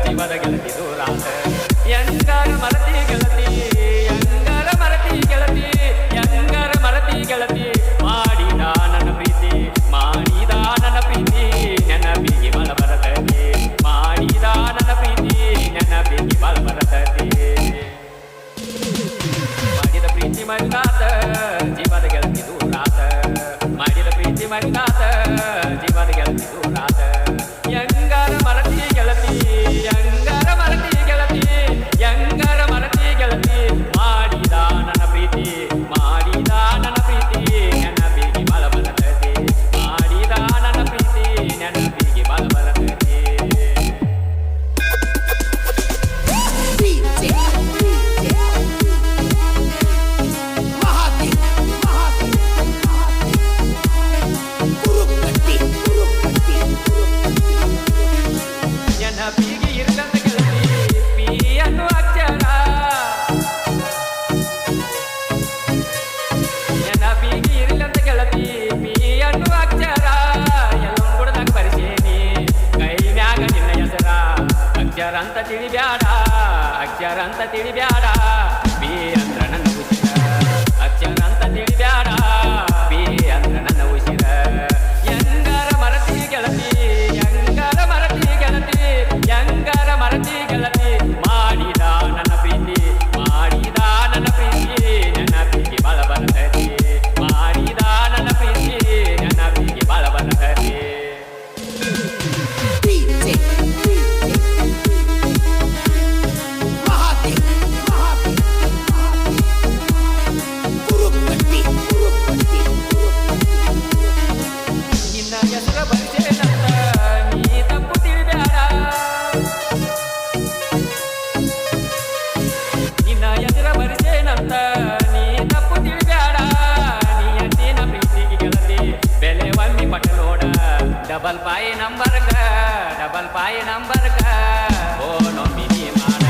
ಜೀವದ ಗೆಳತಿ ದೂರಾತ ಎಂಗಾರ ಮರತಿ ಗೆಳತಿ ಎಂಗಾರ ಮರತಿ ಗೆಳತಿ ಎಂಗಾರ ಮರತಿ ಗೆಳತಿ ಮಾಡಿದ ನನ್ನ ಪ್ರೀತಿ ಮಾಡಿದ ನನ್ನ ಪ್ರೀತಿ ನೆನಪಿಗೆ ಬಲ ಬರತದೆ ಮಾಡಿದ ನನ್ನ ಪ್ರೀತಿ ನೆನಪಿಗೆ ಬಲ ಬರತದೆ ಮಾಡಿದ ಪ್ರೀತಿ ಮರಿದಾತ ಜೀವದ ಗೆಳತಿ ದೂರಾತ ಮಾಡಿದ ಪ್ರೀತಿ ಮರಿದಾತ ಜೀವದ ಗೆಳತಿ ದೂರಾತ ಎಂಗಾರ ಮರತಿ ಗೆಳತಿ ಎಂಗಾರ ಮರತಿ ಗೆಳತಿ ಎಂಗಾರ ಮರತಿ ಗೆಳತಿ ಮಾಡಿದ ನನ್ನ ಪ್ರೀತಿ ಮಾಡಿದ ನನ್ನ ಪ್ರೀತಿ ನೆನಪಿಗೆ ಬಲ ಬರತದೆ ಮಾಡಿದ ನನ್ನ ಪ್ರೀತಿ ನೆನಪಿಗೆ ಬಲ ಬರತದೆ ನೆನಪಿಗೆ ಇರ್ಲಂತ ಗೆಳತಿ ಪಿ ಅನ್ನುವ ಅಕ್ಷರ ನೆನಪಿಗೆ ಇರ್ಲಂತ ಗೆಳತಿ ಪಿ ಅನ್ನುವ ಅಕ್ಷರ ಎಲ್ಲ ಕೊಡದಾಗ ಬರಿಸೇನಿ ಕೈ ಮ್ಯಾಗ ನಿನ್ನ ಹೆಸರ ಅಕ್ಷರ ಅಂತ ತಿಳಿಬ್ಯಾಡ ಅಕ್ಷರ ಅಂತ ತಿಳಿಬ್ಯಾಡ ಪಿ ಅಂದ್ರ ನನ್ನ ಉಸಿರ ಅಕ್ಷರ ಅಂತ ತಿಳಿಬ್ಯಾಡ ಪಿ ಅಂದ್ರ ನನ್ನ ಉಸಿರ ಎಂಗಾರ ಮರತಿ ಗೆಳತಿ ಎಂಗಾರ ಮರತಿ ಗೆಳತಿ ಎಂಗಾರ ಮರತಿ ಗೆಳತಿ ಮಾಡಿದ ನನ್ನ ಪ್ರೀತಿ ಮಾಡಿದ ನನ್ನ ಪ್ರೀತಿ ನೆನಪಿಗೆ ಬಲ ಬರತದೆ ಮಾಡಿದ ನನ್ನ ಪ್ರೀತಿ ನೆನಪಿಗೆ ಬಲ ಬರತದೆ ನಿನ್ನ ಹೆಸರ ಬರಿಸೇನಂತ ನೀ ತಪ್ಪು ತಿಳಿಬ್ಯಾಡ ನಿನ್ನ ಹೆಸರ ಬರಿಸೇನಂತ ನೀ ತಪ್ಪು ತಿಳಿಬ್ಯಾಡ ನೀ ಅಂದಿನ ಪ್ರೀತಿಗೆ ಗೆಳತಿ ಬೆಲೆ ಒಮ್ಮೆ ಪಟ್ಟ ನೋಡ ಡಬಲ್ ಪಾಯಿ ನಂಬರ್ಗ ಓ ನೊಮ್ಮಿನಿ ಮಾಡ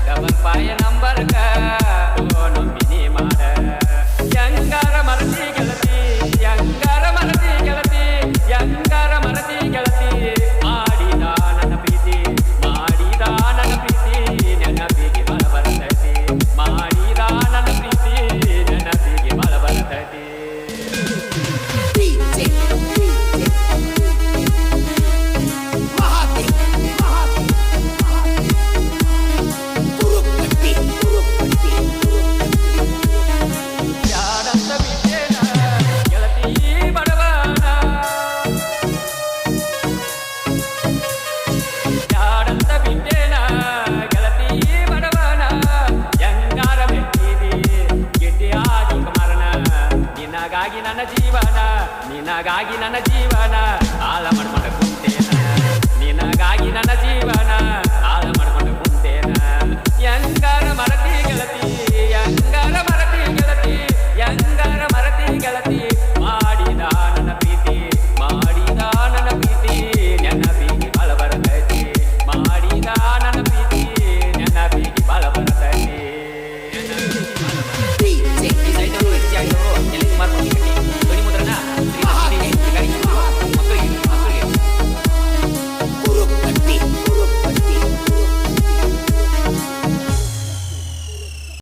ಡಬಲ್ ಪಾಯಿ ನಂಬರ್ಗ ಓ ನೊಮ್ಮಿನಿ ಮಾಡ ಎಂಗಾರ ಮರತಿ ಗೆಳತಿ ಎಂಗಾರ ಮರತಿ ಗೆಳತಿ ಎಂಗಾರ ಮರತಿ ಗೆಳತಿ ಮಾಡಿದ ನನ್ನ ಪ್ರೀತಿ ಮಾಡಿದ ನನ್ನ ಪ್ರೀತಿ ನೆನಪಿಗೆ ಬಲ ಬರತೈತಿ ಮಾಡಿದ ನನ್ನ ಪ್ರೀತಿ ನೆನಪಿಗೆ ಬಲ ಬರತೈತಿ ಯಾರಂತ ಬಿಟ್ಟೇನ ಗೆಳತಿ ಬಡವನ ಯಾರಂತ ಬಿಟ್ಟೇನ ಗೆಳತಿ ಬಡವನ ಎಂಗಾರ ಮೆಟ್ಟಿದಿ ಗೆಡ್ಡಿಯಾಗಿ ಮರಣ ನಿನಗಾಗಿ ನನ್ನ ಜೀವನ ನಿನಗಾಗಿ ನನ್ನ ಜೀವನ